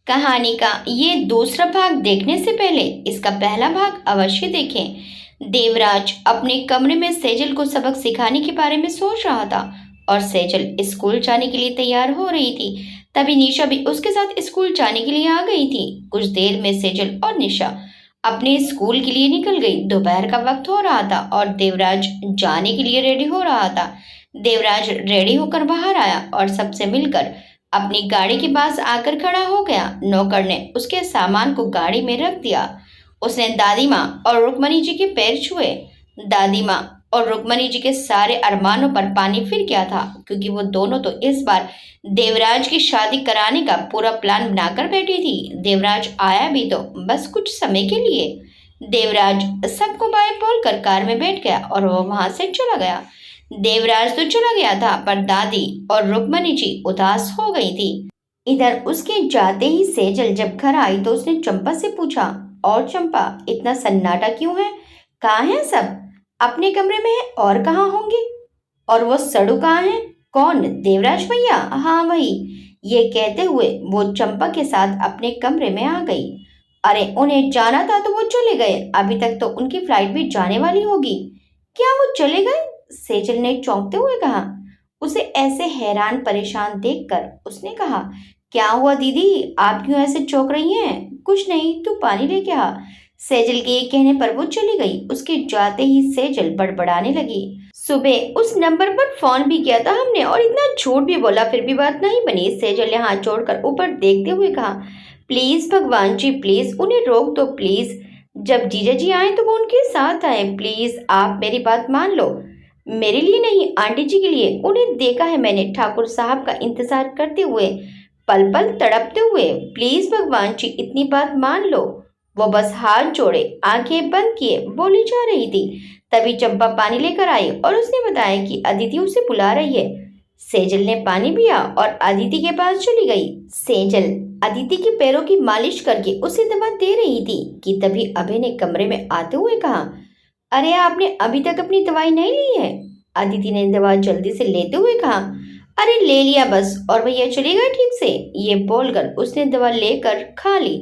कहानी का ये दूसरा भाग देखने से पहले इसका पहला भाग अवश्य देखें। देवराज अपने कमरे में सेजल को सबक सिखाने के बारे में सोच रहा था और सेजल स्कूल जाने के लिए तैयार हो रही थी। तभी निशा भी उसके साथ स्कूल जाने के लिए आ गई थी। कुछ देर में सेजल और निशा अपने स्कूल के लिए निकल गई। दोपहर का वक्त हो रहा था और देवराज जाने के लिए रेडी हो रहा था। देवराज रेडी होकर बाहर आया और सबसे मिलकर अपनी गाड़ी के पास आकर खड़ा हो गया। नौकर ने उसके सामान को गाड़ी में रख दिया। उसने दादी माँ और रुक्मणी जी के पैर छुए। दादी माँ और रुक्मणी जी के सारे अरमानों पर पानी फिर गया था, क्योंकि वो दोनों तो इस बार देवराज की शादी कराने का पूरा प्लान बनाकर बैठी थी। देवराज आया भी तो बस कुछ समय के लिए। देवराज सबको बाय बोलकर कार में बैठ गया और वो वहां से चला गया। देवराज तो चला गया था, पर दादी और रुक्मणी जी उदास हो गई थी। इधर उसके जाते ही सेजल जब घर आई तो उसने चंपा से पूछा, और चंपा, इतना सन्नाटा क्यों है? कहाँ है सब? अपने कमरे में है और कहाँ होंगे? और वो सड़ू कहाँ है? कौन? देवराज भैया? हाँ वही। ये कहते हुए वो चंपा के साथ अपने कमरे में आ गई। अरे, उन्हें जाना था तो वो चले गए। अभी तक तो उनकी फ्लाइट भी जाने वाली होगी। क्या वो चले गए? सेजल ने चौंकते हुए कहा। उसे ऐसे हैरान परेशान देखकर उसने कहा, क्या हुआ दीदी, आप क्यों ऐसे चौंक रही हैं? कुछ नहीं, तू पानी लेके आ। सेजल के कहने पर वो चली गई। उसके जाते ही सेजल बड़बड़ाने लगी। सुबह उस नंबर पर फोन भी किया था हमने और इतना झूठ भी बोला, फिर भी बात नहीं बनी। सेजल ने हाथ जोड़कर ऊपर देखते हुए कहा, प्लीज भगवान जी, प्लीज उन्हें रोक दो प्लीज। जब जीजा जी आए तो वो उनके साथ आए। प्लीज आप मेरी बात मान लो। मेरे लिए नहीं, आंटी जी के लिए। उन्हें देखा है मैंने ठाकुर साहब का इंतजार करते हुए, पल पल तड़पते हुए। प्लीज भगवान जी, इतनी बात मान लो। वो बस हाथ जोड़े, आंखें बंद किए बोली जा रही थी। तभी चंपा पानी लेकर आई और उसने बताया कि अदिति उसे बुला रही है। सेजल ने पानी पिया और अदिति के पास चली गई। सेजल अदिति के पैरों की मालिश करके उसे दवा दे रही थी कि तभी अभय ने कमरे में आते हुए कहा, अरे आपने अभी तक अपनी दवाई नहीं ली है? अदिति ने दवा जल्दी से लेते हुए कहा, अरे ले लिया बस, और भैया चले गए ठीक से? ये बोलकर उसने दवा लेकर खा ली।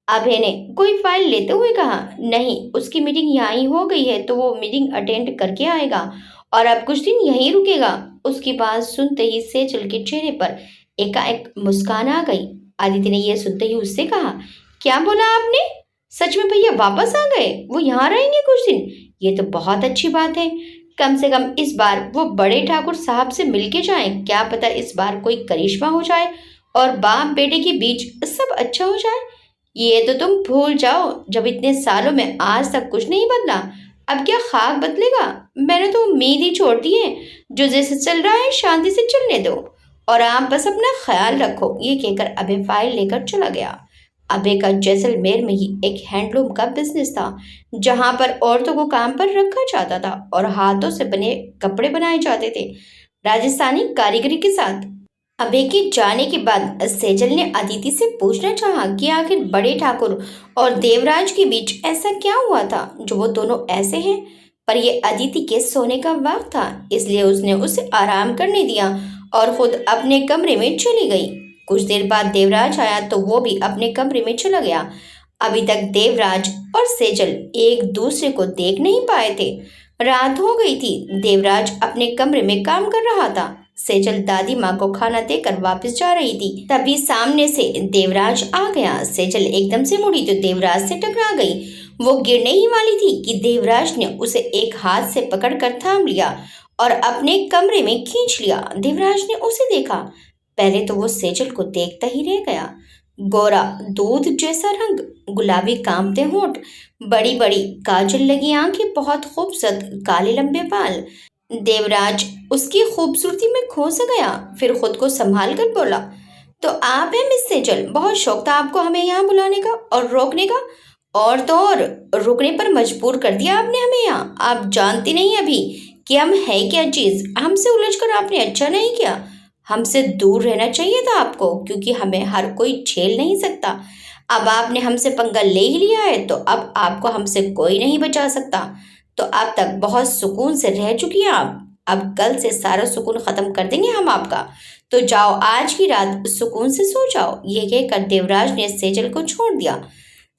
अभय ने कोई फाइल लेते हुए कहा, नहीं, उसकी मीटिंग यहाँ ही हो गई है तो वो मीटिंग अटेंड करके आएगा और अब कुछ दिन यहीं रुकेगा। उसकी बात सुनते ही सेजल के चेहरे पर एकाएक मुस्कान आ गई। अदिति ने यह सुनते ही उससे कहा, क्या बोला आपने? सच में भैया वापस आ गए? वो यहाँ रहेंगे कुछ दिन? ये तो बहुत अच्छी बात है। कम से कम इस बार वो बड़े ठाकुर साहब से मिलके जाएं। क्या पता इस बार कोई करिश्मा हो जाए और बाप बेटे के बीच सब अच्छा हो जाए। ये तो तुम भूल जाओ, जब इतने सालों में आज तक कुछ नहीं बदला, अब क्या खाक बदलेगा? मैंने तो उम्मीद ही छोड़ दी है। जो जैसे चल रहा है शांति से चलने दो और आप बस अपना ख्याल रखो। ये कहकर अभय फाइल लेकर चला गया। अभय का जैसलमेर में ही एक हैंडलूम का बिजनेस था, जहां पर औरतों को काम पर रखा जाता था और हाथों से बने कपड़े बनाए जाते थे, राजस्थानी कारीगरी के साथ। अभय के जाने के बाद सेजल ने अदिति से पूछना चाहा कि आखिर बड़े ठाकुर और देवराज के बीच ऐसा क्या हुआ था जो वो दोनों ऐसे हैं। पर ये अदिति के सोने का वक्त था, इसलिए उसने उसे आराम करने दिया और खुद अपने कमरे में चली गई। कुछ देर बाद देवराज आया तो वो भी अपने कमरे में चला गया। अभी तक देवराज और सेजल एक दूसरे को देख नहीं पाए थे। रात हो गई थी। देवराज अपने कमरे में काम कर रहा था। सेजल दादी माँ को खाना देकर वापस जा रही थी। तभी सामने से देवराज आ गया। सेजल एकदम से मुड़ी तो देवराज से टकरा गई। वो गिरने ही वाली थी कि देवराज ने उसे एक हाथ से पकड़कर थाम लिया और अपने कमरे में खींच लिया। देवराज ने उसे देखा। पहले तो वो सेजल को देखता ही रह गया। गोरा दूध जैसा रंग, गुलाबी कांपते होंठ, बड़ी बड़ी काजल लगी आंखें, बहुत खूबसूरत काले लंबे बाल। देवराज उसकी खूबसूरती में खो सा गया। फिर खुद को संभाल कर बोला, तो आप हैं मिस सेजल? बहुत शौक था आपको हमें यहाँ बुलाने का और रोकने का, और तो और रुकने पर मजबूर कर दिया आपने हमें यहाँ। आप जानती नहीं अभी कि हम है क्या चीज। हमसे उलझ कर आपने अच्छा नहीं किया। हमसे दूर रहना चाहिए था आपको, क्योंकि हमें हर कोई झेल नहीं सकता। अब आपने हमसे पंगा ले ही लिया है तो अब आपको हमसे कोई नहीं बचा सकता। तो अब तक बहुत सुकून से रह चुकी हैं आप। अब कल से सारा सुकून खत्म कर देंगे हम आपका। तो जाओ आज की रात सुकून से सो जाओ। ये कहकर देवराज ने सेजल को छोड़ दिया।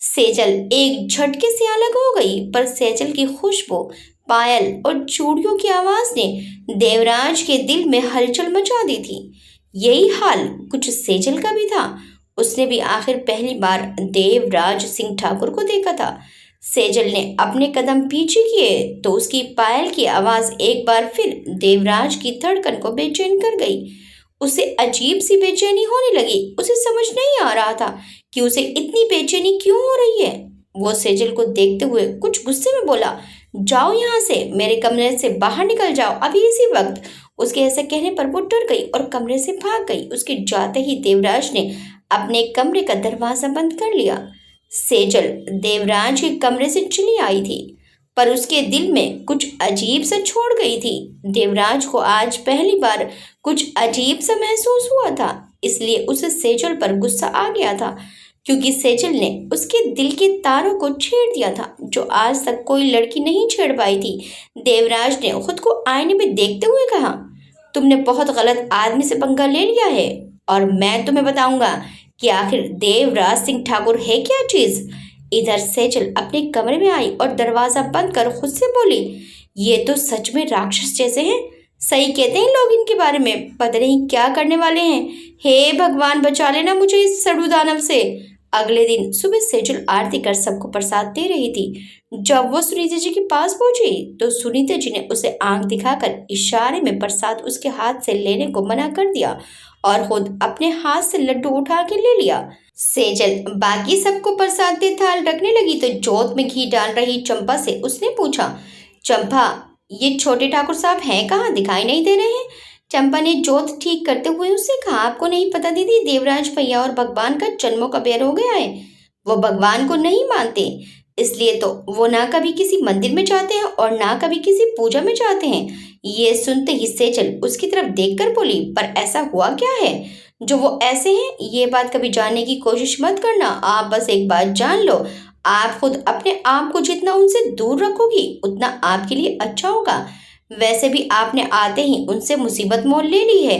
सेजल एक झटके से अलग हो गई, पर सेजल की खुशबू, पायल और चूड़ियों की आवाज ने देवराज के दिल में हलचल मचा दी थी। यही हाल कुछ सेजल का भी था। उसने भी आखिर पहली बार देवराज सिंह ठाकुर को देखा था। सेजल ने अपने कदम पीछे किए तो उसकी पायल की आवाज एक बार फिर देवराज की धड़कन को बेचैन कर गई। उसे अजीब सी बेचैनी होने लगी। उसे समझ नहीं आ रहा था कि उसे इतनी बेचैनी क्यों हो रही है। वो सेजल को देखते हुए कुछ गुस्से में बोला, जाओ यहाँ से, मेरे कमरे से बाहर निकल जाओ अभी इसी वक्त। उसके ऐसे कहने पर वो डर गई और कमरे से भाग गई। उसके जाते ही देवराज ने अपने कमरे का दरवाजा बंद कर लिया। सेजल देवराज के कमरे से चली आई थी, पर उसके दिल में कुछ अजीब सा छोड़ गई थी। देवराज को आज पहली बार कुछ अजीब सा महसूस हुआ था, इसलिए उसे सेजल पर गुस्सा आ गया था, क्योंकि सेजल ने उसके दिल के तारों को छेड़ दिया था, जो आज तक कोई लड़की नहीं छेड़ पाई थी। देवराज ने खुद को आईने में देखते हुए कहा, तुमने बहुत गलत आदमी से पंगा ले लिया है, और मैं तुम्हें बताऊंगा कि आखिर देवराज सिंह ठाकुर है क्या चीज। इधर सेजल अपने कमरे में आई और दरवाजा बंद कर खुद से बोली, ये तो सच में राक्षस जैसे हैं। सही कहते हैं लोग इनके बारे में, पता नहीं क्या करने वाले हैं। हे भगवान, बचा लेना मुझे इस सड़ू दानव से। अगले दिन सुबह सेजल आरती कर सबको प्रसाद दे रही थी। जब वो सुनीता जी के पास पहुंची तो सुनीता जी ने उसे आंख दिखाकर इशारे में प्रसाद उसके हाथ से लेने को मना कर दिया और खुद अपने हाथ से लड्डू उठा के ले लिया। सेजल बाकी सबको प्रसाद दे थाल रखने लगी तो जोत में घी डाल रही चंपा से उसने पूछा, चंपा, ये छोटे ठाकुर साहब हैं कहाँ, दिखाई नहीं दे रहे हैं। चंपा ने जोत ठीक करते हुए उससे कहा, आपको नहीं पता दीदी, देवराज भैया और भगवान का जन्मों का बैर हो गया है। वो भगवान को नहीं मानते, इसलिए तो वो ना कभी किसी मंदिर में जाते हैं और ना कभी किसी पूजा में जाते हैं। ये सुनते ही सेजल उसकी तरफ देखकर बोली, पर ऐसा हुआ क्या है जो वो ऐसे हैं? ये बात कभी जानने की कोशिश मत करना। आप बस एक बात जान लो, आप खुद अपने आप को जितना उनसे दूर रखोगी उतना आपके लिए अच्छा होगा। वैसे भी आपने आते ही उनसे मुसीबत मोल ले ली है।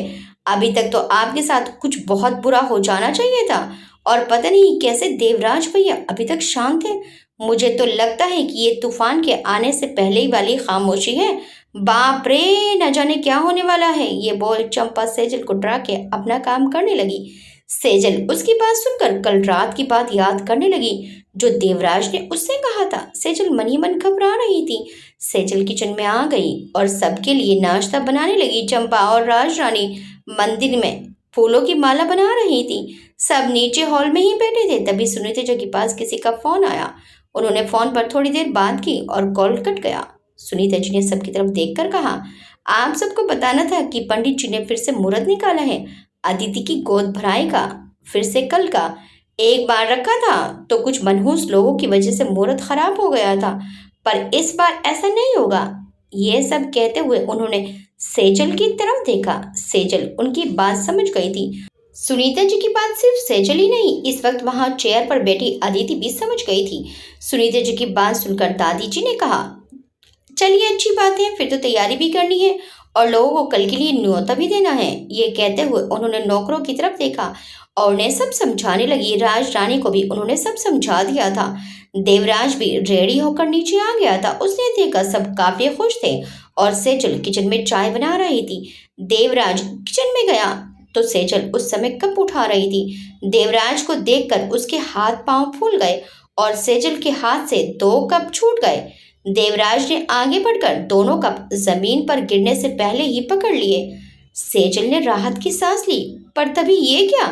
अभी तक तो आपके साथ कुछ बहुत बुरा हो जाना चाहिए था, और पता नहीं कैसे देवराज भैया अभी तक शांत है। मुझे तो लगता है कि ये तूफान के आने से पहले ही वाली खामोशी है। बाप रे, न जाने क्या होने वाला है। ये बोल चंपा सेजल को डरा के अपना काम करने लगी। सेजल उसकी बात सुनकर कल रात की बात याद करने लगी जो देवराज ने उससे कहा था। सेजल मन ही मन घबरा रही थी। सेजल किचन में आ गई और सबके लिए नाश्ता बनाने लगी। चंपा और राज रानी मंदिर में फूलों की माला बना रही थी। सब नीचे हॉल में ही बैठे थे। तभी सुनीता जी के पास किसी का फोन आया। उन्होंने फोन पर थोड़ी देर बात की और कॉल कट गया। सुनीता जी ने सबकी तरफ देखकर कहा, आप सबको बताना था कि पंडित जी ने फिर से मुहूर्त निकाला है। अदिति की गोद भराई का फिर से कल का एक बार रखा था तो कुछ मनहूस लोगों की वजह से मुहूर्त खराब हो गया था, पर इस बार ऐसा नहीं होगा। ये सब कहते हुए उन्होंने सेजल की तरफ देखा। सेजल उनकी बात समझ गई थी। सुनीता जी की बात सिर्फ सेजल ही नहीं, इस वक्त वहां चेयर पर बैठी अदिति भी समझ गई थी। सुनीता जी की बात सुनकर दादी जी ने कहा, चलिए अच्छी बात है, फिर तो तैयारी भी करनी है और लोगों को कल के लिए न्योता भी देना है। ये कहते हुए उन्होंने नौकरों की तरफ देखा और उन्हें सब समझाने लगी। राज रानी को भी उन्होंने सब समझा दिया था। देवराज भी रेडी होकर नीचे आ गया था। उसने देखा सब काफी खुश थे और सेजल किचन में चाय बना रही थी। देवराज किचन में गया तो सेजल उस समय कप उठा रही थी। देवराज को देखकर उसके हाथ पांव फूल गए और सेजल के हाथ से 2 कप छूट गए। देवराज ने आगे बढ़कर दोनों कप जमीन पर गिरने से पहले ही पकड़ लिए। सेजल ने राहत की सांस ली, पर तभी ये क्या,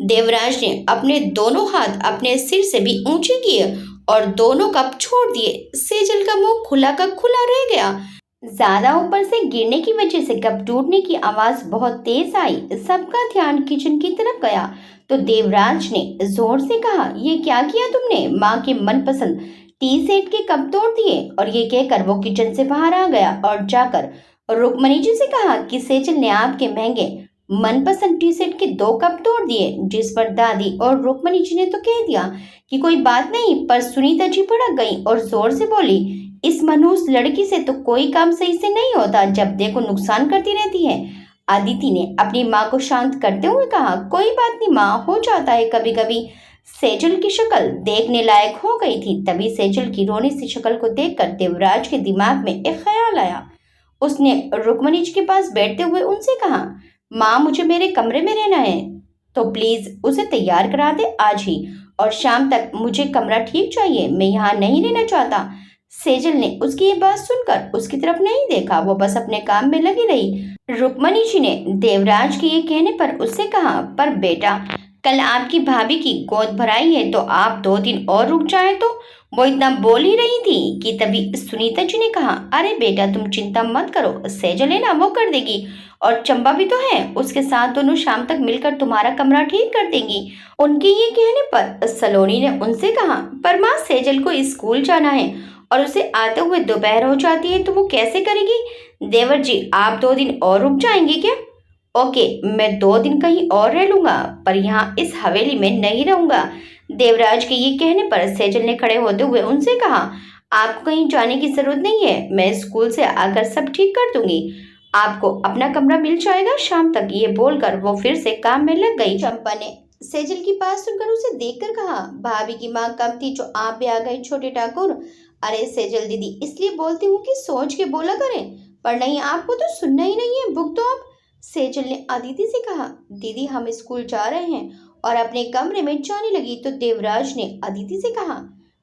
देवराज ने अपने दोनों हाथ अपने सिर से भी ऊंचे किए और दोनों कप छोड़ दिए। सेजल का मुंह खुला का खुला रह गया। ज्यादा ऊपर से गिरने की वजह से कप टूटने की आवाज बहुत तेज आई। सबका ध्यान किचन की तरफ गया तो देवराज ने जोर से कहा, ये क्या किया तुमने? माँ के मनपसंद टी सेट के कप तोड़ दिए। और ये कहकर वो किचन से बाहर आ गया और जाकर रुक्मणी जी से कहा कि सेजल ने आपके महंगे मनपसंद टी सेट के 2 कप तोड़ दिए। जिस पर दादी और रुक्मणी जी ने तो कह दिया कि कोई बात नहीं, पर सुनीता जी भड़क गई और जोर से बोली, इस मनहूस लड़की से तो कोई काम सही से नहीं होता, जब देखो नुकसान करती रहती है। अदिति ने अपनी माँ को शांत करते हुए कहा, कोई बात नहीं माँ, हो जाता है कभी कभी। सेजल की शक्ल देखने लायक हो गई थी। तभी सेजल की रोनी सी शक्ल को देखकर देवराज के दिमाग में एक ख्याल आया। उसने रुक्मणी जी के पास बैठते हुए उनसे कहा, माँ मुझे मेरे कमरे में रहना है, तो प्लीज उसे तैयार करा दे आज ही, और शाम तक मुझे कमरा ठीक चाहिए, मैं यहाँ नहीं रहना चाहता। सेजल ने उसकी ये बात सुनकर उसकी तरफ नहीं देखा, वो बस अपने काम में लगी रही। रुक्मणी जी ने देवराज के ये कहने पर उससे कहा, पर बेटा कल आपकी भाभी की गोद भराई है तो आप 2 दिन और रुक जाए। तो वो इतना बोल ही रही थी कि तभी सुनीता जी ने कहा, अरे बेटा तुम चिंता मत करो, सेजल है ना वो कर देगी, और चंपा भी तो है, उसके साथ दोनों शाम तक मिलकर तुम्हारा कमरा ठीक कर देंगी। उनके ये कहने पर सलोनी ने उनसे कहा, पर माँ सेजल को स्कूल जाना है और उसे आते हुए दोपहर हो जाती है, तो वो कैसे करेगी। देवर जी आप 2 दिन और रुक जाएंगे क्या। ओके, मैं 2 दिन कहीं और रह लूंगा, पर यहाँ इस हवेली में नहीं रहूंगा। देवराज के ये कहने पर सेजल ने खड़े होते हुए उनसे कहा, आपको कहीं जाने की जरूरत नहीं है, मैं स्कूल से आकर सब ठीक कर दूंगी, आपको अपना कमरा मिल जाएगा शाम तक। ये बोलकर वो फिर से काम में लग गई। चंपा ने सेजल की बात सुनकर उसे देखकर कहा, भाभी की माँ कम थी जो आप भी आ गए छोटे ठाकुर। अरे सेजल दीदी इसलिए बोलती हूँ कि सोच के बोला करें, पर नहीं आपको तो सुनना ही नहीं है, भुग दो आप। सेजल ने अदिति से कहा, दीदी हम स्कूल जा रहे हैं, और अपने कमरे में जाने लगी तो देवराज ने अदिति से कहा,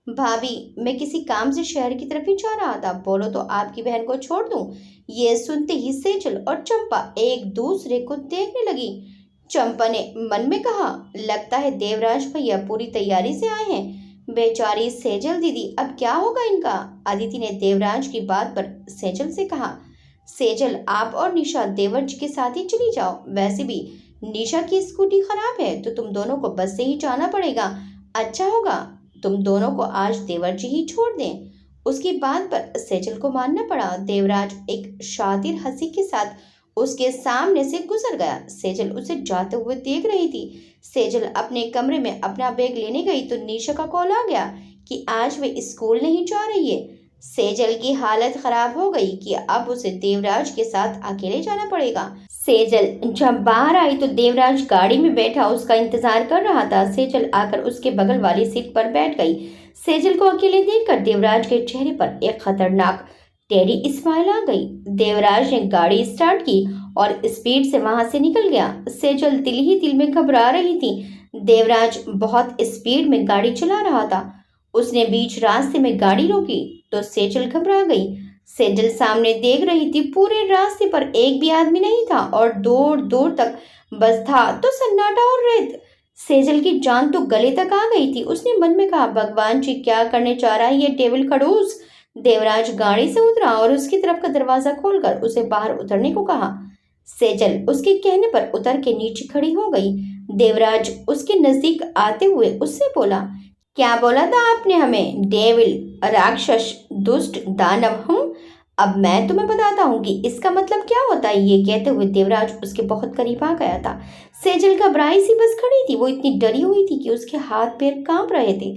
भाभी मैं किसी काम से शहर की तरफ ही जा रहा था, बोलो तो आपकी बहन को छोड़ दूं। ये सुनते ही सेजल और चंपा एक दूसरे को देखने लगी। चंपा ने मन में कहा, लगता है देवराज भैया पूरी तैयारी से आए हैं, बेचारी सेजल दीदी अब क्या होगा इनका। अदिति ने देवराज की बात पर सेजल से कहा, सेजल आप और निशा देवर जी के साथ ही चली जाओ, वैसे भी निशा की स्कूटी खराब है तो तुम दोनों को बस से ही जाना पड़ेगा, अच्छा होगा तुम दोनों को आज देवर जी ही छोड़ दें। उसकी बात पर सेजल को मानना पड़ा। देवराज एक शातिर हंसी के साथ उसके सामने से गुजर गया। सेजल उसे जाते हुए देख रही थी। सेजल अपने कमरे में अपना बैग लेने गई तो निशा का कॉल आ गया कि आज वे स्कूल नहीं जा रही है। सेजल की हालत खराब हो गई कि अब उसे देवराज के साथ अकेले जाना पड़ेगा। सेजल जब बाहर आई तो देवराज गाड़ी में बैठा उसका इंतजार कर रहा था। सेजल आकर उसके बगल वाली सीट पर बैठ गई। सेजल को अकेले देखकर देवराज के चेहरे पर एक खतरनाक टेढ़ी स्माइल आ गई। देवराज ने गाड़ी स्टार्ट की और स्पीड से वहां से निकल गया। सेजल दिल ही दिल में घबरा रही थी। देवराज बहुत स्पीड में गाड़ी चला रहा था। उसने बीच रास्ते में गाड़ी रोकी तो सेजल घबरा गई। सेजल सामने देख रही थी, पूरे रास्ते पर एक भी आदमी नहीं था और दूर दूर तक बस था तो सन्नाटा और रेत। सेजल की जान तो गले तक आ गई थी। उसने मन में कहा, भगवान जी क्या करने चाह रहा है ये डेविल खड़ूस। देवराज गाड़ी से उतरा और उसकी तरफ का दरवाजा खोलकर उसे बाहर उतरने को कहा। सेजल उसके कहने पर उतर के नीचे खड़ी हो गई। देवराज उसके नजदीक आते हुए उससे बोला, क्या बोला था आपने हमें, डेविल, राक्षस, दुष्ट, दानव हूँ। अब मैं तुम्हें बताता हूँ कि इसका मतलब क्या होता है। ये कहते हुए देवराज उसके बहुत करीब आ गया था। सेजल घबराई सी बस खड़ी थी। वो इतनी डरी हुई थी कि उसके हाथ पैर कांप रहे थे।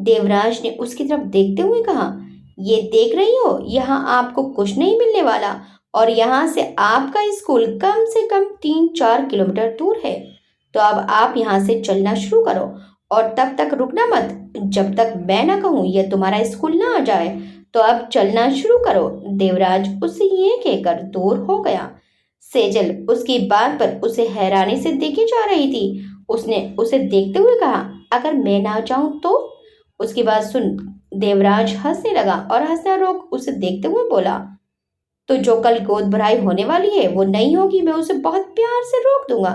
देवराज ने उसकी तरफ देखते हुए कहा, ये देख रही हो, यहाँ आपको कुछ नहीं मिलने वाला और यहाँ से आपका स्कूल कम से कम 3-4 किलोमीटर दूर है। तो अब आप यहाँ से चलना शुरू करो और तब तक रुकना मत जब तक मैं ना कहूँ यह तुम्हारा स्कूल ना आ जाए। तो अब चलना शुरू करो। देवराज उससे ये कहकर दूर हो गया। सेजल उसकी बात पर उसे हैरानी से देखे जा रही थी। उसने उसे देखते हुए कहा, अगर मैं ना जाऊं तो। उसकी बात सुन देवराज हंसने लगा और हंसना रोक उसे देखते हुए बोला, तो जो कल गोद भराई होने वाली है वो नहीं होगी, मैं उसे बहुत प्यार से रोक दूंगा।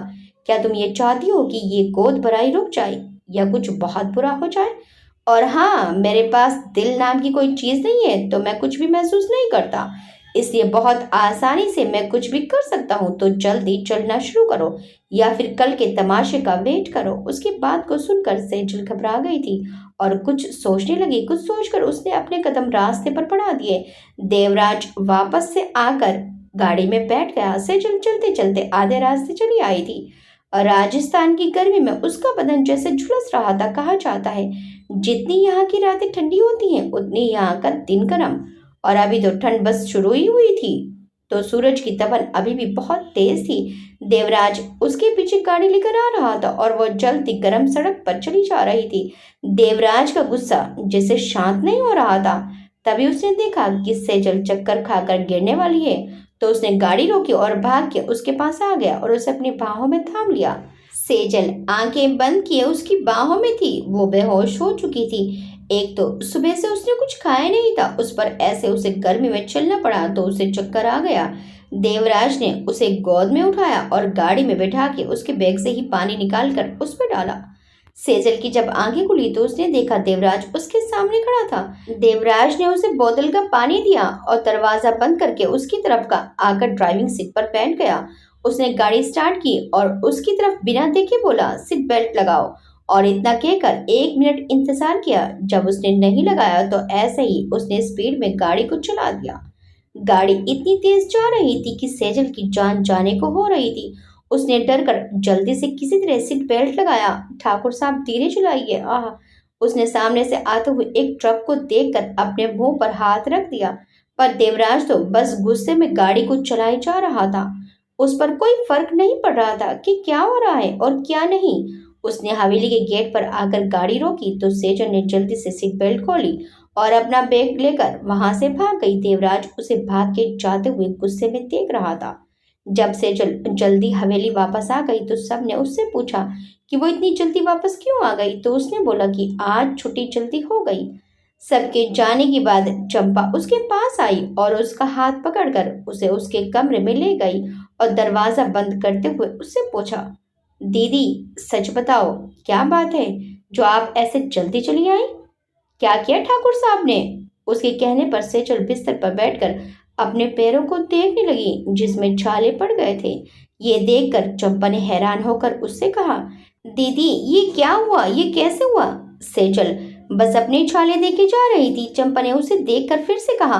क्या तुम ये चाहती हो कि ये गोद भराई रुक जाए या कुछ बहुत बुरा हो जाए। और हाँ, मेरे पास दिल नाम की कोई चीज़ नहीं है तो मैं कुछ भी महसूस नहीं करता, इसलिए बहुत आसानी से मैं कुछ भी कर सकता हूँ। तो जल्दी चलना शुरू करो या फिर कल के तमाशे का वेट करो। उसकी बात को सुनकर सेजल घबरा गई थी और कुछ सोचने लगी। कुछ सोचकर उसने अपने कदम रास्ते पर बढ़ा दिए। देवराज वापस से आकर गाड़ी में बैठ गया। सेजल चलते चलते आधे रास्ते चली आई थी। राजस्थान की गर्मी में उसका बदन जैसे झुलस रहा था। कहा जाता है जितनी यहाँ की रातें ठंडी होती हैं उतनी यहाँ का दिन गर्म, और अभी तो ठंड बस शुरू ही हुई थी तो सूरज की तपन अभी भी बहुत तेज थी। देवराज उसके पीछे गाड़ी लेकर आ रहा था और वो जलती गर्म सड़क पर चली जा रही थी। देवराज का गुस्सा जैसे शांत नहीं हो रहा था। तभी उसने देखा कि सेजल चक्कर खाकर गिरने वाली है, तो उसने गाड़ी रोकी और भाग के उसके पास आ गया और उसे अपनी बाहों में थाम लिया। सेजल आंखें बंद किए उसकी बाहों में थी। वो बेहोश हो चुकी थी। एक तो सुबह से उसने कुछ खाया नहीं था, उस पर ऐसे उसे गर्मी में चलना पड़ा तो उसे चक्कर आ गया। देवराज ने उसे गोद में उठाया और गाड़ी में बैठा के उसके बैग से ही पानी निकालकर उस पर डाला। सेजल की जब आंखें खुली तो उसने देखा देवराज उसके सामने खड़ा था। देवराज ने उसे बोतल का पानी दिया और दरवाजा बंद करके उसकी तरफ का आकर ड्राइविंग सीट पर बैठ गया। उसने गाड़ी स्टार्ट की और उसकी तरफ बिना देखे बोला, सीट बेल्ट लगाओ। और इतना कहकर 1 मिनट इंतजार किया। जब उसने नहीं लगाया तो ऐसे ही उसने स्पीड में गाड़ी को चला दिया। गाड़ी इतनी तेज जा रही थी कि सेजल की जान जाने को हो रही थी। उसने डर कर जल्दी से किसी तरह सीट बेल्ट लगाया। ठाकुर साहब धीरे चलाइए। आह! उसने सामने से आते हुए एक ट्रक को देखकर अपने मुंह पर हाथ रख दिया। पर देवराज तो बस गुस्से में गाड़ी को चलाई जा रहा था। उस पर कोई फर्क नहीं पड़ रहा था कि क्या हो रहा है और क्या नहीं। उसने हवेली के गेट पर आकर गाड़ी रोकी तो सेजल ने जल्दी से सीट बेल्ट खोली और अपना बैग लेकर वहां से भाग गई। देवराज उसे भाग के जाते हुए गुस्से में देख रहा था। जब सेजल जल्दी हवेली वापस आ गई तो सबने उससे पूछा कि वो इतनी जल्दी वापस क्यों आ गई, तो उसने बोला कि आज छुट्टी जल्दी हो गई। सबके जाने के बाद चंपा उसके पास आई और उसका हाथ पकड़कर उसे उसके कमरे में ले गई और दरवाजा बंद करते हुए उससे पूछा, दीदी सच बताओ क्या बात है जो आप ऐसे जल्दी चली आई? क्या किया ठाकुर साहब ने? उसके कहने पर सेजल बिस्तर पर बैठकर अपने पैरों को देखने लगी जिसमें छाले पड़ गए थे। ये देखकर चंपा ने हैरान होकर उससे कहा, दीदी ये क्या हुआ, ये कैसे हुआ? सेजल बस अपने छाले देखे जा रही थी। चंपा ने उसे देखकर फिर से कहा,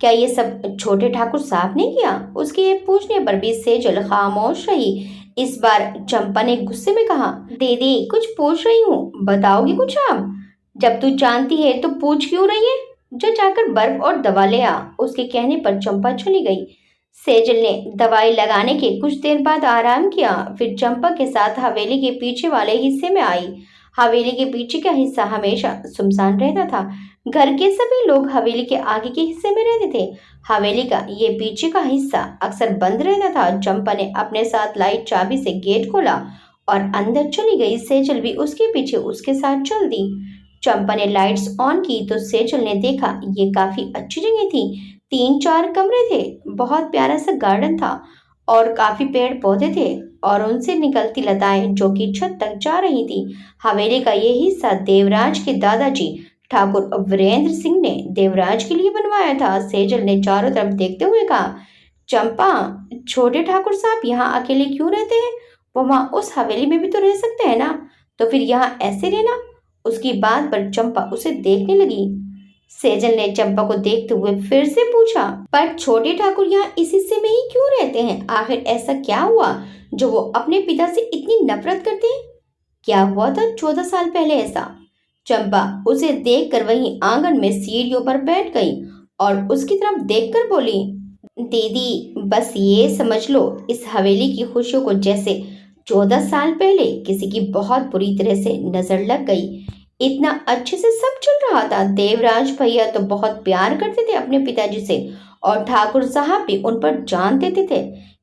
क्या ये सब छोटे ठाकुर साहब ने किया? उसके ये पूछने पर भी सेजल खामोश रही। इस बार चंपा ने गुस्से में कहा, दीदी कुछ पूछ रही हूँ, बताओगी कुछ आप? जब तू जानती है तो पूछ क्यों रही है? जो जाकर बर्फ और दवा ले आ। उसके कहने पर चंपा चली गई। सेजल ने दवाई लगाने के कुछ देर बाद आराम किया। फिर चंपा के साथ हवेली के पीछे वाले हिस्से में आई। हवेली के पीछे का हिस्सा हमेशा सुनसान रहता था। घर के सभी लोग हवेली के आगे के हिस्से में रहते थे। हवेली का ये पीछे का हिस्सा अक्सर बंद रहता था। चंपा ने अपने साथ लाई चाबी से गेट खोला और अंदर चली गई। सेजल भी उसके पीछे उसके साथ चल दी। चंपा ने लाइट्स ऑन की तो सेजल ने देखा ये काफी अच्छी जगह थी। 3-4 कमरे थे, बहुत प्यारा सा गार्डन था और काफी पेड़ पौधे थे और उनसे निकलती लताएं जो कि छत तक जा रही थी। हवेली का ये हिस्सा देवराज के दादाजी ठाकुर वीरेंद्र सिंह ने देवराज के लिए बनवाया था। सेजल ने चारों तरफ देखते हुए कहा, चंपा छोटे ठाकुर साहब यहाँ अकेले क्यों रहते हैं? वो वहां उस हवेली में भी तो रह सकते हैं ना, तो फिर यहाँ ऐसे रहना? उसकी बात पर चंपा उसे देखने लगी। सेजल ने चंपा को देखते हुए फिर से पूछा, पर छोटे ठाकुर यहाँ इस हिस्से में ही क्यों रहते हैं? आखिर ऐसा क्या हुआ जो वो अपने पिता से इतनी नफरत करते हैं? क्या हुआ था 14 साल पहले ऐसा? चंपा उसे देखकर वहीं आंगन में सीढ़ियों पर बैठ गई और उसकी तरफ देखकर बोली, दीदी बस ये समझ लो इस हवेली की खुशियों को जैसे 14 साल पहले किसी की बहुत बुरी तरह से नजर लग गई। इतना अच्छे से सब चल रहा था। देवराज भैया तो बहुत प्यार करते थे अपने पिताजी से और ठाकुर साहब भी उन पर जान देते थे,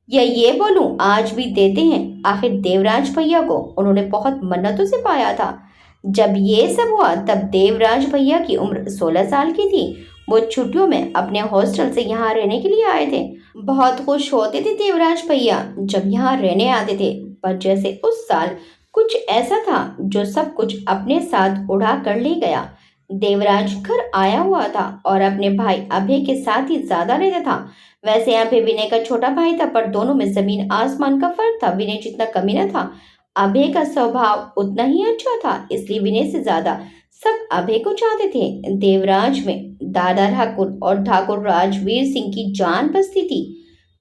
या ये बोलूं आज भी देते हैं। आखिर देवराज भैया को उन्होंने बहुत मन्नतों से पाया था। जब ये सब हुआ तब देवराज भैया की उम्र 16 साल की थी। वो छुट्टियों में अपने हॉस्टल से यहाँ रहने के लिए आए थे। बहुत खुश होते थे देवराज भैया जब यहाँ रहने आते थे, पर जैसे उस साल कुछ ऐसा था जो सब कुछ अपने साथ उड़ा कर ले गया। देवराज घर आया हुआ था और अपने भाई अभय के साथ ही ज्यादा रहता था। वैसे अभय विनय का छोटा भाई था, पर दोनों में जमीन आसमान का फर्क था। विनय जितना कमीना था, अभय का स्वभाव उतना ही अच्छा था, इसलिए विनय से ज्यादा सब अभय को चाहते थे। देवराज में दादा ठाकुर और ठाकुर राजवीर सिंह की जान बसती थी।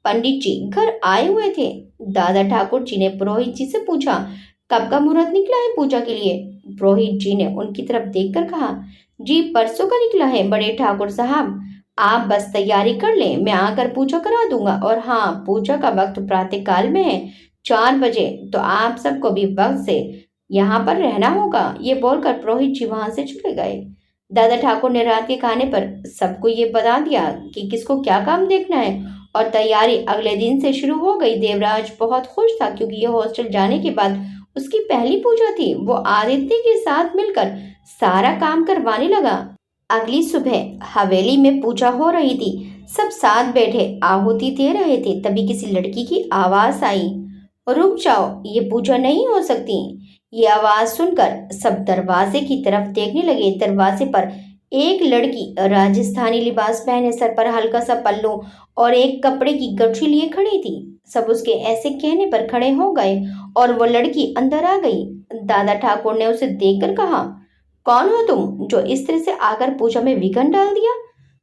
पंडित जी घर आए हुए थे। दादा ठाकुर जी ने पुरोहित जी से पूछा, कब का मुहूर्त निकला है पूजा के लिए? पुरोहित जी ने उनकी तरफ देखकर कहा, जी परसों का निकला है बड़े ठाकुर साहब। आप बस तैयारी कर लें, मैं आकर पूजा करा दूंगा। और हाँ, पूजा का वक्त प्रातः काल में है, 4 बजे, तो आप सबको भी वक्त से यहाँ पर रहना होगा। ये बोलकर पुरोहित जी वहां से चले गए। दादा ठाकुर ने रात के खाने पर सबको ये बता दिया कि किसको क्या काम देखना है, और तैयारी अगले दिन से शुरू हो गई। देवराज बहुत खुश था क्योंकि ये हॉस्टल जाने के बाद उसकी पहली पूजा थी। वो आदित्य के साथ मिलकर सारा काम करवाने लगा। अगली सुबह हवेली में पूजा हो रही थी। सब साथ बैठे आहुति दे रहे थे। तभी किसी लड़की की आवाज आई, रुक जाओ, ये पूजा नहीं हो सकती। ये आवाज सुनकर सब दरवाजे की तरफ देखने लगे। दरवाजे पर एक लड़की राजस्थानी लिबास पहने, सर पर हल्का सा पल्लू और एक कपड़े की गठरी लिए खड़ी थी। सब उसके ऐसे कहने पर खड़े हो गए और वो लड़की अंदर आ गई। दादा ठाकुर ने उसे देखकर कहा, कौन हो तुम जो इस तरह से आकर पूजा में विघ्न डाल दिया?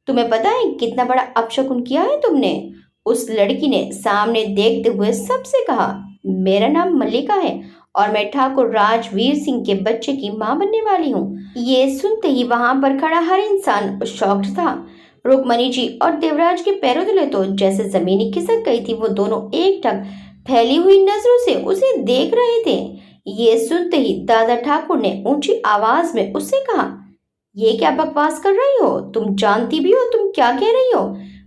तुम्हें पता है कितना बड़ा अपशकुन किया है तुमने? उस लड़की ने सामने देखते हुए सबसे कहा, मेरा नाम मल्लिका है और मैं ठाकुर राजवीर सिंह के बच्चे की मां बनने वाली हूँ। ये सुनते ही वहां पर खड़ा हर इंसान शॉक्ड था। रुक्मणी जी और देवराज के पैरों तले तो जैसे जमीन ही खिसक गई थी। वो दोनों एकटक फैली हुई नजरों से उसे देख रहे थे। ये सुनते ही दादा ठाकुर ने ऊंची आवाज में उससे कहा, ये क्या बकवास कर रही हो? तुम जानती भी हो तुम क्या कह रही हो?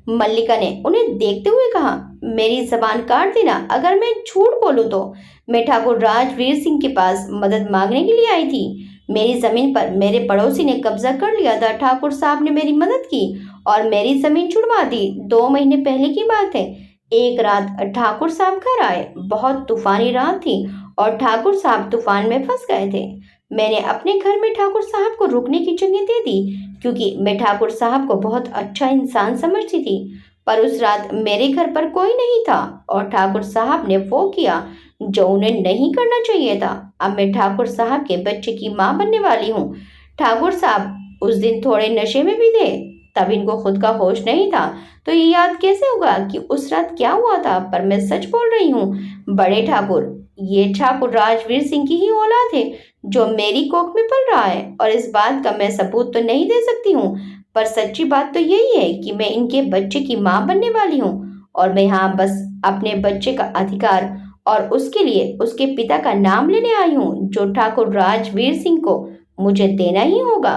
मल्लिका ने उन्हें देखते हुए कहा, मेरी जबान काट देना अगर मैं झूठ बोलूं तो। मैं ठाकुर राजवीर सिंह के पास मदद मांगने के लिए आई थी। मेरी जमीन पर मेरे पड़ोसी ने कब्जा कर लिया था। ठाकुर साहब ने मेरी मदद की और मेरी जमीन छुड़वा दी। 2 महीने पहले की बात है। एक रात ठाकुर साहब घर आए। बहुत तूफानी रात थी और ठाकुर साहब तूफान में फंस गए थे। मैंने अपने घर में ठाकुर साहब को रुकने की जगह दे दी क्योंकि मैं ठाकुर साहब को बहुत अच्छा इंसान समझती थी। पर उस रात मेरे घर पर कोई नहीं था और ठाकुर साहब ने वो किया जो उन्हें नहीं करना चाहिए था। अब मैं ठाकुर साहब के बच्चे की मां बनने वाली हूँ। ठाकुर साहब उस दिन थोड़े नशे में भी थे, तब इनको खुद का होश नहीं था, तो ये याद कैसे होगा कि उस रात क्या हुआ था? पर मैं सच बोल रही हूँ बड़े ठाकुर, ये ठाकुर राजवीर सिंह की ही औलाद है जो मेरी कोख में पल रहा है। और इस बात का मैं सबूत तो नहीं दे सकती हूँ, पर सच्ची बात तो यही है कि मैं इनके बच्चे की मां बनने वाली हूँ और मैं यहाँ बस अपने बच्चे का अधिकार और उसके लिए उसके पिता का नाम लेने आई हूँ जो ठाकुर राजवीर सिंह को मुझे देना ही होगा।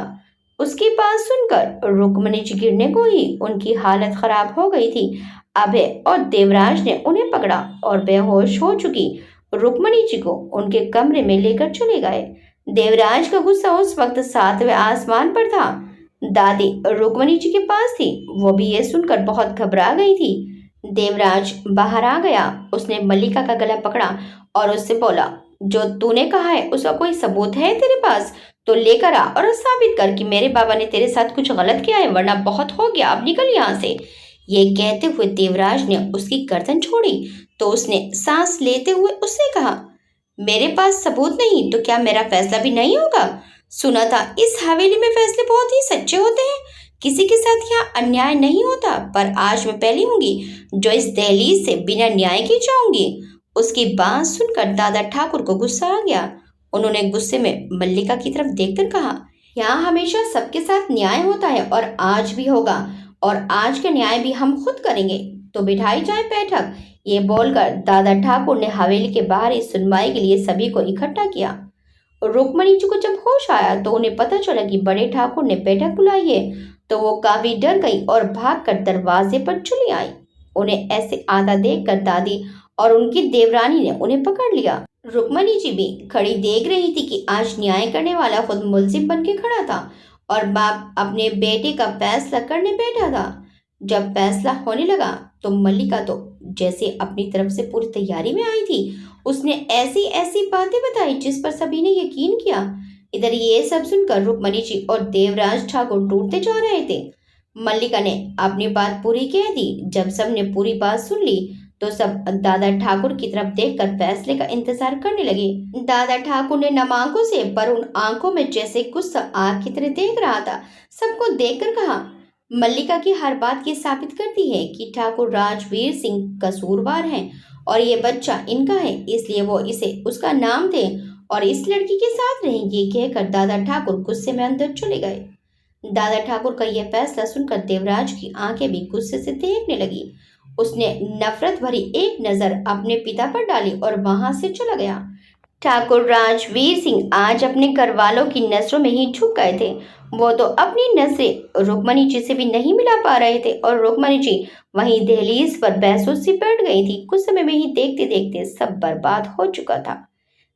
उसकी बात सुनकर रुक्मणी जी गिरने को ही उनकी हालत खराब हो गई थी। अभय और देवराज ने उन्हें पकड़ा और बेहोश हो चुकी रुक्मणी जी को उनके कमरे में लेकर चले गए। देवराज का गुस्सा उस वक्त 7वें आसमान पर था। दादी रुक्मणी जी के पास थी। वो भी ये सुनकर बहुत घबरा गई थी। देवराज बाहर आ गया। उसने मल्लिका का गला पकड़ा और उससे बोला, जो तूने कहा है उसका कोई सबूत है तेरे पास तो लेकर आ और साबित कर कि मेरे बाबा ने तेरे साथ कुछ गलत किया है, वरना बहुत हो गया, अब निकल यहाँ से। ये कहते हुए देवराज ने उसकी गर्दन छोड़ी तो उसने सांस लेते हुए उससे कहा, मेरे पास सबूत नहीं तो क्या मेरा फैसला भी नहीं होगा? सुना था इस हवेली में फैसले बहुत ही सच्चे होते हैं, किसी के साथ यहाँ अन्याय नहीं होता। पर आज मैं पहली होंगी जो इस दहलीज से बिना न्याय के जाऊंगी। उसकी बात सुनकर दादा ठाकुर को गुस्सा आ गया। उन्होंने गुस्से में मल्लिका की तरफ देखकर कहा, यहाँ हमेशा सबके साथ न्याय होता है और आज भी होगा, और आज का न्याय भी हम खुद करेंगे, तो बिठाई जाए बैठक। ये बोलकर दादा ठाकुर ने हवेली के बाहर इस सुनवाई के लिए सभी को इकट्ठा किया। रुक्मणी जी को जब होश आया तो उन्हें पता चला कि बड़े ठाकुर ने बैठक बुलाई है, तो वो काफी डर गई और भागकर दरवाजे पर चली आई। उन्हें ऐसे आधा देखकर दादी और उनकी देवरानी ने उन्हें पकड़ लिया। रुक्मणी जी भी खड़ी देख रही थी कि आज न्याय करने वाला खुद मुलजिम बन के खड़ा था और बाप अपने बेटे का फैसला करने बैठा था। जब फैसला होने लगा तो मल्लिका तो जैसे अपनी तरफ से पूरी तैयारी में आई थी, उसने ऐसी ऐसी बातें बताई जिस पर सभी ने यकीन किया। इधर ये सब सुनकर रुक्मणी जी और देवराज ठाकुर टूटते जा रहे थे। मल्लिका ने अपनी बात पूरी कह दी। जब सबने पूरी बात सुन ली तो सब दादा ठाकुर की तरफ देखकर फैसले का इंतजार करने लगे। दादा ठाकुर ने नम आंखों से पर उन आंखों में जैसे गुस्सा आग की तरह देख रहा था, सबको देखकर कहा, मल्लिका की हर बात ये साबित करती है कि ठाकुर राजवीर सिंह कसूरवार हैं और ये बच्चा इनका है, इसलिए वो इसे उसका नाम दें और इस लड़की के साथ रहें। ये कहकर दादा ठाकुर गुस्से में अंदर चले गए। दादा ठाकुर का यह फैसला सुनकर देवराज की आंखें भी गुस्से से देखने लगी। उसने नफरत भरी एक नजर अपने पिता पर डाली और वहां से चला गया। ठाकुर राजवीर सिंह आज अपने घर वालों की नजरों में ही झुक गए थे। वो तो अपनी नजरें रुक्मणी जी से भी नहीं मिला पा रहे थे और रुक्मणी जी वहीं दहलीज पर बेहोश सी बैठ गई थी। कुछ समय में ही देखते देखते सब बर्बाद हो चुका था।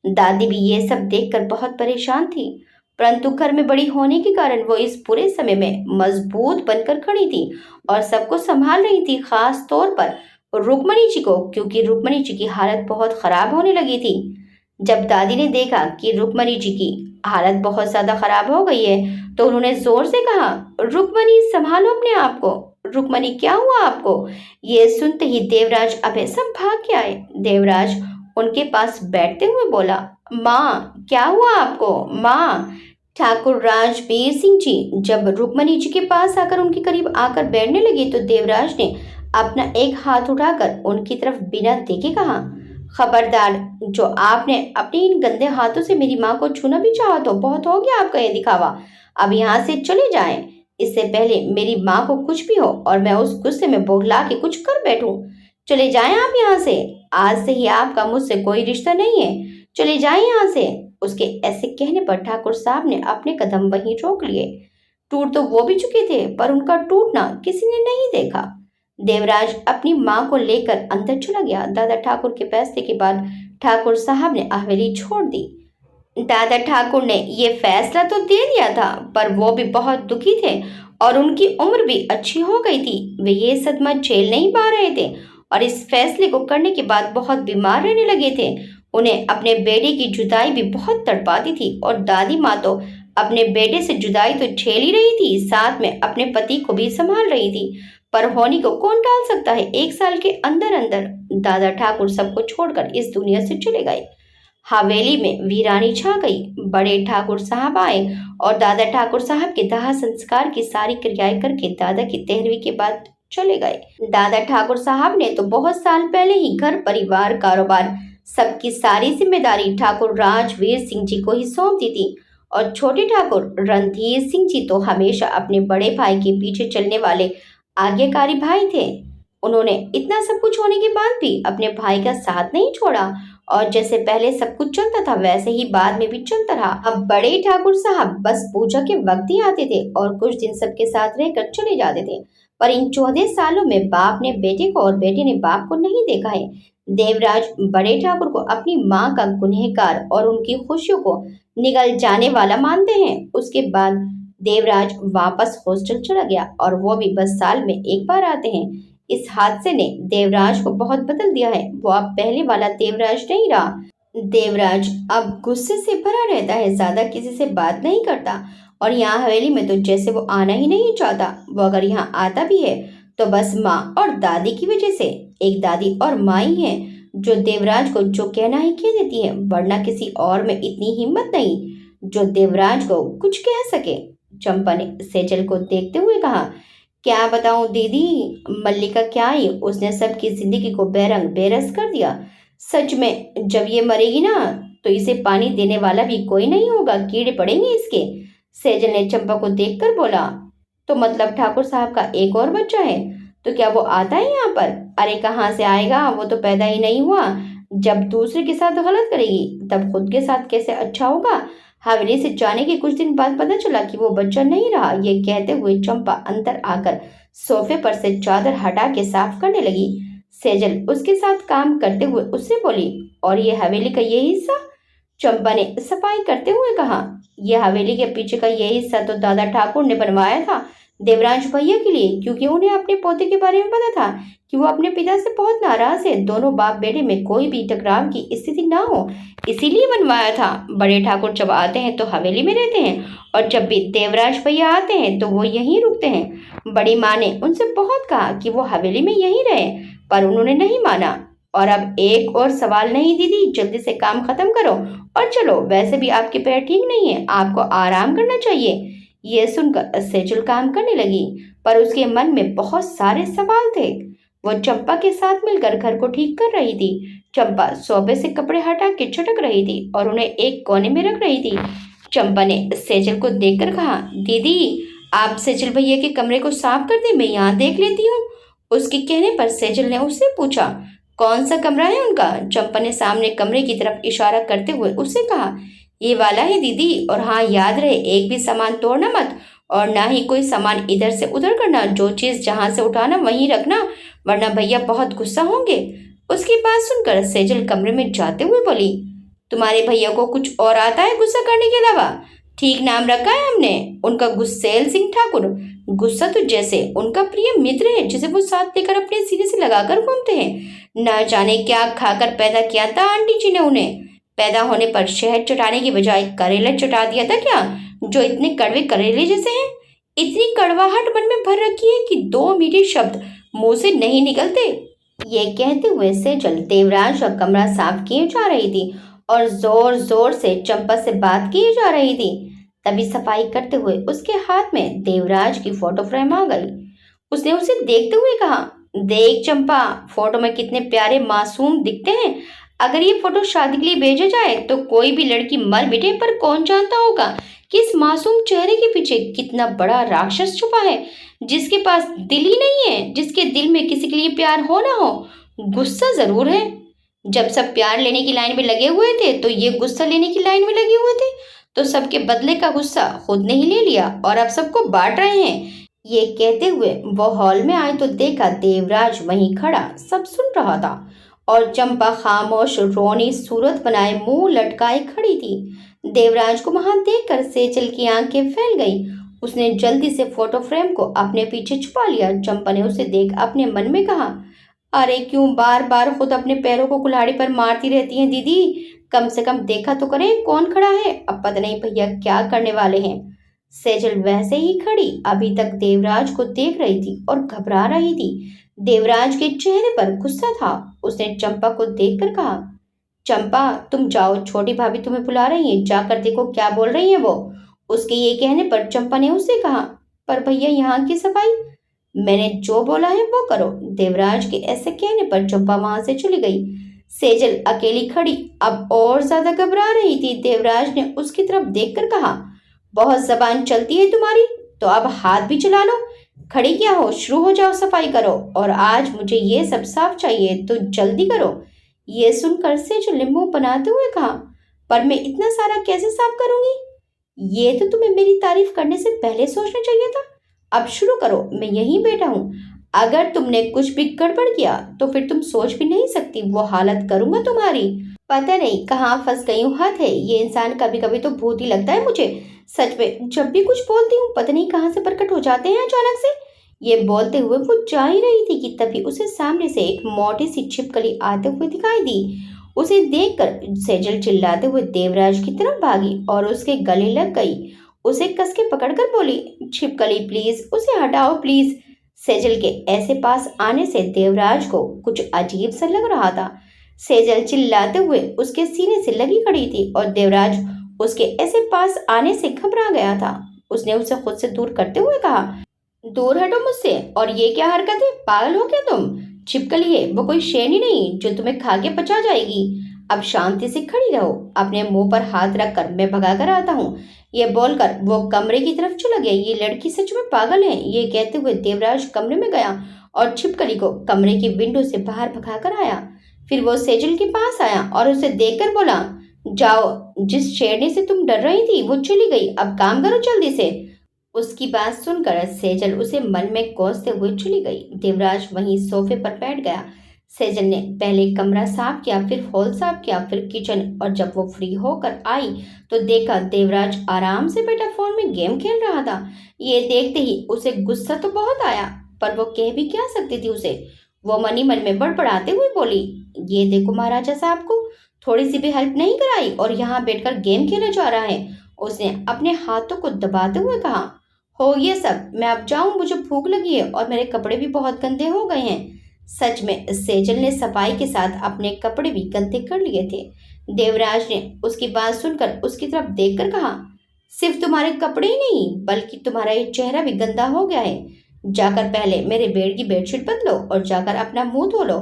दादी भी ये सब देखकर बहुत परेशान थी, परंतु घर में बड़ी होने के कारण वो इस पूरे समय में मजबूत बनकर खड़ी थी और सबको संभाल रही थी, खास तौर पर रुक्मणी जी को, क्योंकि रुक्मणी जी की हालत बहुत खराब होने लगी थी। जब दादी ने देखा कि रुक्मणी जी की हालत बहुत ज्यादा खराब हो गई है तो उन्होंने जोर से कहा, रुक्मणी संभालो अपने आप को। रुक्मणी क्या हुआ आपको? ये सुनते ही देवराज अभय सब भाग के आए। देवराज उनके पास बैठते हुए बोला, माँ क्या हुआ आपको माँ? ठाकुर राजवीर सिंह जी जब रुक्मणी जी के पास आकर उनके करीब आकर बैठने लगे तो देवराज ने अपना एक हाथ उठाकर उनकी तरफ बिना देखे कहा, खबरदार, जो आपने अपने इन गंदे हाथों से मेरी माँ को छूना भी चाहा तो बहुत हो गया आपका ये दिखावा। अब यहाँ से चले जाएं, इससे पहले मेरी माँ को कुछ भी हो और मैं उस गुस्से में बोखला के कुछ कर बैठूं। चले जाएं आप यहाँ से, आज से ही आपका मुझसे कोई रिश्ता नहीं है, चले जाएं यहाँ से। उसके ऐसे कहने पर ठाकुर साहब ने अपने कदम वहीं रोक लिए। टूट तो वो भी चुके थे पर उनका टूटना किसी ने नहीं देखा। देवराज अपनी माँ को लेकर अंदर चला गया। दादा ठाकुर के फैसले के बाद ठाकुर साहब ने हवेली छोड़ दी। दादा ठाकुर ने ये फैसला तो दे दिया था पर वो भी बहुत दुखी थे और उनकी उम्र भी अच्छी हो गई थी। वे ये सदमा झेल नहीं पा रहे थे और इस फैसले को करने के बाद बहुत बीमार रहने लगे थे। उन्हें अपने बेटे की जुदाई भी बहुत तड़पाती थी और दादी माँ तो अपने बेटे से जुदाई तो झेल ही रही थी, साथ में अपने पति को भी संभाल रही थी। पर होनी को कौन टाल सकता है। एक साल के अंदर अंदर दादा ठाकुर सबको छोड़कर इस दुनिया से चले गए। हवेली में वीरानी छा गई। बड़े ठाकुर साहब आए और दादा ठाकुर साहब के दाह संस्कार की सारी क्रियाएं करके दादा की 13वीं के बाद चले गए। दादा ठाकुर साहब ने तो बहुत साल पहले ही घर परिवार कारोबार सबकी सारी जिम्मेदारी ठाकुर राजवीर सिंह जी को ही सौंप दी थी और छोटे ठाकुर रणधीर सिंह जी तो हमेशा अपने बड़े भाई के पीछे चलने वाले आज्ञाकारी भाई थे। उन्होंने इतना सब कुछ होने के बाद भी अपने भाई का साथ नहीं छोड़ा और जैसे पहले सब कुछ चलता था वैसे ही बाद में भी चलता रहा। अब बड़े ठाकुर साहब बस पूजा के वक्त ही आते थे और कुछ दिन सबके साथ रहकर चले जाते थे, पर इन 14 सालों में बाप ने बेटे को और बेटे ने बाप को नहीं देखा है। देवराज बड़े ठाकुर को अपनी माँ का गुनहगार और उनकी खुशियों को निगल जाने वाला मानते हैं। उसके बाद देवराज वापस हॉस्टल चला गया और वो भी बस साल में एक बार आते हैं। इस हादसे ने देवराज को बहुत बदल दिया है। वो अब पहले वाला देवराज नहीं रहा। देवराज अब गुस्से से भरा रहता है, ज्यादा किसी से बात नहीं करता और यहाँ हवेली में तो जैसे वो आना ही नहीं चाहता। वो अगर यहाँ आता भी है तो बस माँ और दादी की वजह से। एक दादी और माँ ही है जो देवराज को जो कहना ही कह देती है, वरना किसी और में इतनी हिम्मत नहीं जो देवराज को कुछ कह सके। चंपा ने सेजल को देखते हुए कहा, क्या बताऊं दीदी, मल्लिका क्या आई, उसने सबकी जिंदगी को बेरंग बेरस कर दिया। सच में जब ये मरेगी ना तो इसे पानी देने वाला भी कोई नहीं होगा, कीड़े पड़ेंगे इसके। सेजल ने चंपा को देखकर बोला, तो मतलब ठाकुर साहब का एक और बच्चा है, तो क्या वो आता है यहाँ पर? अरे कहाँ से आएगा, वो तो पैदा ही नहीं हुआ। जब दूसरे के साथ गलत करेगी तब खुद के साथ कैसे अच्छा होगा। हवेली से जाने के कुछ दिन बाद पता चला कि वो बच्चा नहीं रहा। ये कहते हुए चंपा अंदर आकर सोफे पर से चादर हटा के साफ करने लगी। सेजल उसके साथ काम करते हुए उससे बोली, और ये हवेली का ये हिस्सा? चंपा ने सफाई करते हुए कहा, यह हवेली के पीछे का ये हिस्सा तो दादा ठाकुर ने बनवाया था देवराज भैया के लिए, क्योंकि उन्हें अपने पोते के बारे में पता था कि वो अपने पिता से बहुत नाराज है। दोनों बाप बेटे में कोई भी टकराव की स्थिति ना हो, इसीलिए बनवाया था। बड़े ठाकुर जब आते हैं तो हवेली में रहते हैं और जब भी देवराज भैया आते हैं तो वो यहीं रुकते हैं। बड़ी माँ ने उनसे बहुत कहा कि वो हवेली में यहीं रहे, पर उन्होंने नहीं माना। और अब एक और सवाल नहीं दीदी, जल्दी से काम खत्म करो और चलो। वैसे भी आपके पैर ठीक नहीं है, आपको आराम करना चाहिए। ये सुनकर सेजल काम करने लगी, पर उसके मन में बहुत सारे सवाल थे। वो चंपा के साथ मिलकर घर को ठीक कर रही थी। चंपा सोफे से कपड़े हटा के छटक रही थी और उन्हें एक कोने में रख रही थी। चंपा ने सेजल को देखकर कहा, दीदी आप सेजल भैया के कमरे को साफ कर दे, मैं यहाँ देख लेती हूँ। उसके कहने पर सेजल ने उससे पूछा, कौन सा कमरा है उनका? चंपा ने सामने कमरे की तरफ इशारा करते हुए उससे कहा, ये वाला है दीदी, और हाँ याद रहे एक भी सामान तोड़ना मत, और ना ही कोई सामान इधर से उधर करना। जो चीज जहां से उठाना वहीं रखना, वरना भैया बहुत गुस्सा होंगे। उसकी बात सुनकर सेजल कमरे में जाते हुए बोली, तुम्हारे भैया को कुछ और आता है गुस्सा करने के अलावा? ठीक नाम रखा है हमने उनका, गुस्सेल सिंह ठाकुर। गुस्सा तो जैसे उनका प्रिय मित्र है जिसे वो साथ लेकर अपने सीने से लगाकर घूमते हैं। न जाने क्या खाकर पैदा किया था आंटी जी ने उन्हें। पैदा होने पर शहद चटाने की बजाय करेला चटा दिया था क्या, जो इतने कड़वे करेले जैसे हैं। इतनी कड़वाहट मन में भर रखी है कि दो मीठे शब्द मुंह से नहीं निकलते। ये कहते हुए सेजल देवराज का कमरा साफ किए जा रही थी और जोर जोर से चंपा से बात की जा रही थी। तभी सफाई करते हुए उसके हाथ में देवराज की फोटो फ्रेम आ गई। उसने उसे देखते हुए कहा, देख चंपा, फोटो में कितने प्यारे मासूम दिखते हैं। अगर ये फोटो शादी के लिए भेजा जाए तो कोई भी लड़की मर मिटे, पर कौन जानता होगा कि इस मासूम चेहरे के पीछे कितना बड़ा राक्षस छुपा है, जिसके पास दिल ही नहीं है, जिसके दिल में किसी के लिए प्यार हो ना हो, गुस्सा जरूर है। जब सब प्यार लेने की लाइन में लगे हुए थे तो ये गुस्सा लेने की लाइन में लगे हुए थे, तो सबके बदले का गुस्सा खुद ने ही ले लिया और अब सबको बांट रहे हैं। ये कहते हुए वो हॉल में आए तो देखा देवराज वहीं खड़ा सब सुन रहा था और चंपा खामोश रोनी सूरत बनाए मुंह लटकाए खड़ी थी। देवराज को वहां देखकर सेजल की आंखें फैल गई। उसने जल्दी से फोटो फ्रेम को अपने पीछे छुपा लिया। चंपा ने उसे देख अपने मन में कहा, अरे क्यों बार बार खुद अपने पैरों को कुल्हाड़ी पर मारती रहती हैं दीदी, कम से कम देखा तो करें कौन खड़ा है। अब पता नहीं भैया क्या करने वाले हैं। सेजल वैसे ही खड़ी अभी तक देवराज को देख रही थी और घबरा रही थी। देवराज के चेहरे पर गुस्सा था। उसने चंपा को देखकर कहा, चंपा तुम जाओ, छोटी भाभी तुम्हें बुला रही है, जाकर देखो क्या बोल रही है वो। उसके ये कहने पर चंपा ने उससे कहा, पर भैया यहाँ की सफाई, मैंने जो बोला है वो करो। देवराज के ऐसे कहने पर चंपा वहां से चली गई। सेजल अकेली खड़ी अब और ज्यादा घबरा रही थी। देवराज ने उसकी तरफ देखकर कहा, बहुत जबान चलती है तुम्हारी, तो अब हाथ भी चला लो। खड़ी क्या हो, शुरू हो जाओ, सफाई करो, और आज मुझे ये सब साफ चाहिए तो जल्दी करो। ये सुनकर सेजल ने मुंह बनाते हुए कहा, पर मैं इतना सारा कैसे साफ करूंगी? ये तो तुम्हें मेरी तारीफ करने से पहले सोचना चाहिए था। अब शुरू करो, मैं यहीं बैठा हूँ। अगर तुमने कुछ भी गड़बड़ किया तो फिर तुम सोच भी नहीं सकती वो हालत करूंगा तुम्हारी। पता नहीं कहाँ फंस गई हूँ। हद है, ये इंसान कभी कभी तो भूत ही लगता है मुझे। सच में जब भी कुछ बोलती हूँ पता नहीं कहाँ से प्रकट हो जाते हैं अचानक से। ये बोलते हुए वो जा ही रही थी कि तभी उसे सामने से एक मोटी सी छिपकली आते हुए दिखाई दी। उसे देखकर सेजल चिल्लाते हुए देवराज की तरफ भागी और उसके गले लग गई। उसे कस के पकड़कर बोली, छिपकली प्लीज उसे हटाओ प्लीज। सेजल के ऐसे पास आने से देवराज को कुछ अजीब सा लग रहा था। सेजल चिल्लाते हुए उसके सीने से लगी खड़ी थी और देवराज उसके ऐसे पास आने से घबरा गया था। उसने उसे खुद से दूर करते हुए कहा, दूर हटो मुझसे। और ये क्या हरकत है, पागल हो क्या तुम? छिपकली है वो, कोई शेरनी नहीं जो तुम्हें खा के पचा जाएगी। अब शांति से खड़ी रहो, अपने मुंह पर हाथ रखकर मैं भगा कर आता हूँ। ये बोलकर वो कमरे की तरफ चला गया। ये लड़की सच में पागल है। ये कहते हुए देवराज कमरे में गया और छिपकली को कमरे की विंडो से बाहर भगा कर आया। फिर वो सेजल के पास आया और उसे देखकर बोला, जाओ, जिस शेरनी से तुम डर रही थी वो चली गई, अब काम करो जल्दी से। उसकी बात सुनकर सेजल उसे मन में कोसते हुए चली गई। देवराज वहीं सोफे पर बैठ गया। सेजल ने पहले कमरा साफ किया, फिर हॉल साफ किया, फिर किचन, और जब वो फ्री होकर आई तो देखा देवराज आराम से बैठा फोन में गेम खेल रहा था। ये देखते ही उसे गुस्सा तो बहुत आया, पर वो कह भी क्या सकती थी उसे। वो मनी मन में बड़बड़ाते हुए बोली, ये देखो महाराजा साहब को थोड़ी सी भी हेल्प नहीं कराई और यहाँ बैठकर गेम खेलने जा रहा है। उसने अपने हाथों को दबाते हुए कहा, हो ये सब, मैं अब जाऊं, मुझे भूख लगी है और मेरे कपड़े भी बहुत गंदे हो गए हैं। सच में सेजल ने सफाई के साथ अपने कपड़े भी गंदे कर लिए थे। देवराज ने उसकी बात सुनकर उसकी तरफ देखकर कहा, सिर्फ तुम्हारे कपड़े ही नहीं बल्कि तुम्हारा ये चेहरा भी गंदा हो गया है। जाकर पहले मेरे बेड की बेडशीट बदलो और जाकर अपना मुंह धो लो।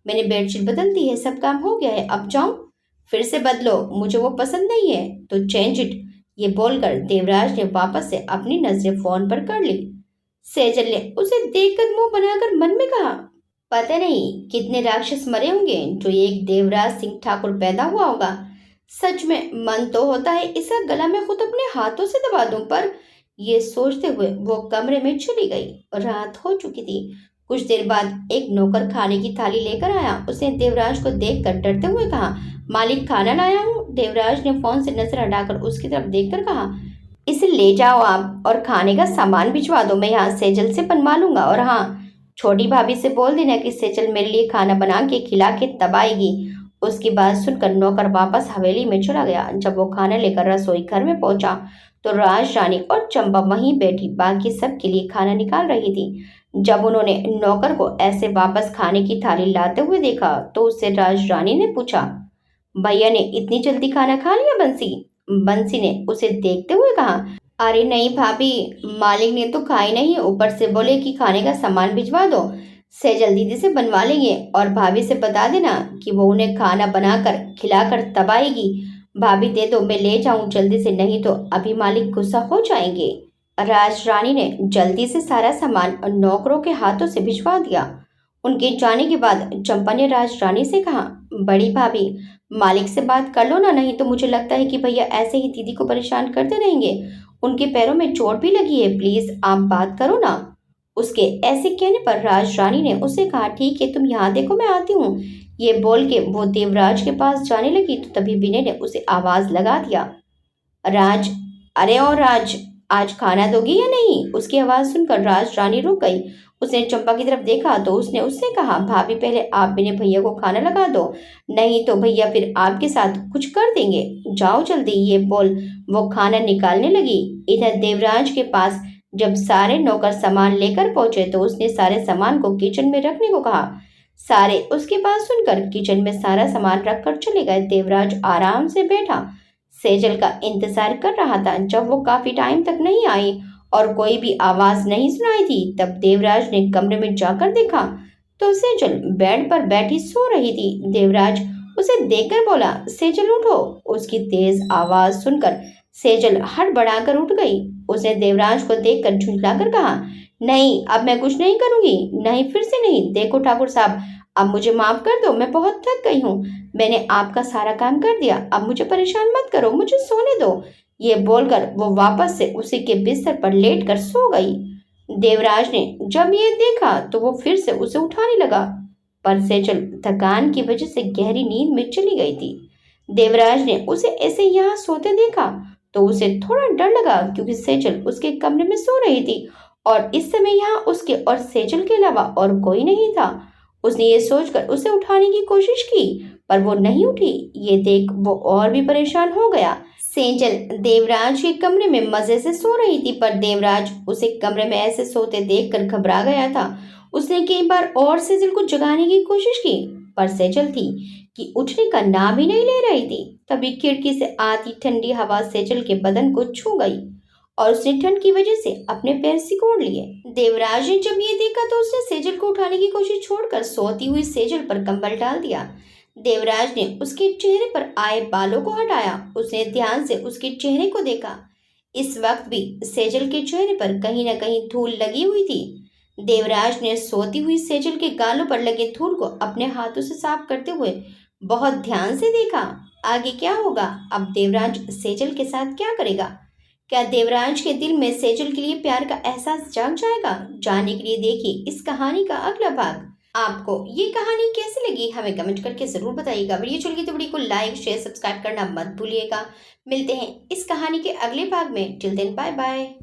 मैंने बेडशीट बदल दी है, सब काम हो गया है, अब जाऊं? फिर से बदलो, मुझे वो पसंद नहीं है तो चेंज इट। ये बोलकर देवराज ने वापस से अपनी नजरें फोन पर कर ली। सेजल ने उसे देखकर मुंह बनाकर मन में कहा, पता नहीं कितने राक्षस मरे होंगे जो एक देवराज सिंह ठाकुर पैदा हुआ होगा। सच में मन तो होता है इसका गला मैं खुद अपने हाथों से दबा दूं, पर ये सोचते हुए वो कमरे में चली गई। रात हो चुकी थी। कुछ देर बाद एक नौकर खाने की थाली लेकर आया। उसने देवराज को देखकर डरते हुए कहा, मालिक खाना लाया हूँ। देवराज ने फोन से नजर हटाकर उसकी तरफ देखकर कहा, इसे ले जाओ आप और खाने का सामान भिजवा दो। मैं यहाँ सेजल से बनवा लूंगा। और हाँ, छोटी भाभी से बोल देना कि सेजल मेरे लिए खाना बना के खिला के तब आएगी। उसकी बात सुनकर नौकर वापस हवेली में चला गया। जब वो खाना लेकर रसोई घर में पहुंचा तो राज रानी और चंपा वहीं बैठी बाकी सबके लिए खाना निकाल रही थी। जब उन्होंने नौकर को ऐसे वापस खाने की थाली लाते हुए देखा तो उससे राज रानी ने पूछा, भैया ने इतनी जल्दी खाना खा लिया बंसी? बंसी ने उसे देखते हुए कहा, अरे नहीं भाभी, मालिक ने तो खाई नहीं, ऊपर से बोले कि खाने का सामान भिजवा दो, सेजल दीदी से बनवा लेंगे और भाभी से बता देना कि वो उन्हें खाना बनाकर खिलाकर तब आएगी। भाभी दे दो, मैं ले जाऊं जल्दी से, नहीं तो अभी मालिक गुस्सा हो जाएंगे। राज रानी ने जल्दी से सारा सामान नौकरों के हाथों से भिजवा दिया। उनके जाने के बाद चंपा ने राज रानी से कहा, बड़ी भाभी मालिक से बात कर लो ना, नहीं तो मुझे लगता है कि भैया ऐसे ही दीदी को परेशान करते रहेंगे। उनके पैरों में चोट भी लगी है, प्लीज आप बात करो ना। उसके ऐसे कहने पर राज रानी ने उसे कहा, ठीक है तुम यहाँ देखो मैं आती हूँ। ये बोल के वो देवराज के पास जाने लगी तो तभी विनय ने उसे आवाज लगा दिया, राज, अरे और राज, आज खाना दोगी या नहीं? उसकी आवाज सुनकर राज रानी रुक गई। उसने चंपा की तरफ देखा तो उसने उससे कहा, भाभी पहले आप विनय भैया को खाना लगा दो, नहीं तो भैया फिर आपके साथ कुछ कर देंगे, जाओ जल्दी। ये बोल वो खाना निकालने लगी। इधर देवराज के पास जब सारे नौकर सामान लेकर पहुंचे तो उसने सारे सामान को किचन में रखने को कहा। सारे उसकी बात सुनकर किचन में सारा सामान रखकर चले गए। देवराज आराम से बैठा सेजल का इंतजार कर रहा था। जब वो काफी टाइम तक नहीं आई और कोई भी आवाज नहीं सुनाई थी तब देवराज ने कमरे में जाकर देखा तो सेजल बेड पर बैठी सो रही थी। देवराज उसे देखकर बोला, सेजल उठो। उसकी तेज आवाज सुनकर सेजल हड़बड़ाकर उठ गई। उसने देवराज को देखकर झुंझलाकर कहा, नहीं अब मैं कुछ नहीं करूंगी, नहीं फिर से नहीं। देखो ठाकुर साहब, अब मुझे माफ कर दो, मैं बहुत थक गई हूँ, मैंने आपका सारा काम कर दिया, अब मुझे परेशान मत करो, मुझे सोने दो। ये बोलकर वो वापस से उसी के बिस्तर पर लेटकर सो गई। देवराज ने जब ये देखा तो वो फिर से उसे उठाने लगा, पर सेजल थकान की वजह से गहरी नींद में चली गई थी। देवराज ने उसे ऐसे यहाँ सोते देखा तो उसे थोड़ा डर लगा, क्योंकि सेजल उसके कमरे में सो रही थी और इस समय यहाँ उसके और सेजल के अलावा और कोई नहीं था। उसने ये सोचकर उसे उठाने की कोशिश की पर वो नहीं उठी। ये देख वो और भी परेशान हो गया। सेजल देवराज के कमरे में मजे से सो रही थी, पर देवराज उसे कमरे में ऐसे सोते देखकर घबरा गया था। उसने कई बार और सेजल को जगाने की कोशिश की पर सेजल थी कि उठने का नाम ही नहीं ले रही थी। तभी खिड़की से आती ठंडी हवा सेजल के बदन को छू गई और उसने ठंड की वजह से अपने पैर सिकोड़ लिए। देवराज ने जब ये देखा तो उसने सेजल को उठाने की कोशिश छोड़कर सोती हुई सेजल पर कंबल डाल दिया। देवराज ने उसके चेहरे पर आए बालों को हटाया। उसने ध्यान से उसके चेहरे को देखा। इस वक्त भी सेजल के चेहरे पर कहीं न कहीं धूल लगी हुई थी। देवराज ने सोती हुई सेजल के गालों पर लगे धूल को अपने हाथों से साफ करते हुए बहुत ध्यान से देखा। आगे क्या होगा? अब देवराज सेजल के साथ क्या करेगा? क्या देवराज के दिल में सेजल के लिए प्यार का एहसास जाग जाएगा? जानने के लिए देखिए इस कहानी का अगला भाग। आपको ये कहानी कैसी लगी हमें कमेंट करके जरूर बताइएगा। वीडियो चल गई तो वीडियो को लाइक शेयर सब्सक्राइब करना मत भूलिएगा। मिलते हैं इस कहानी के अगले भाग में। Till then bye bye.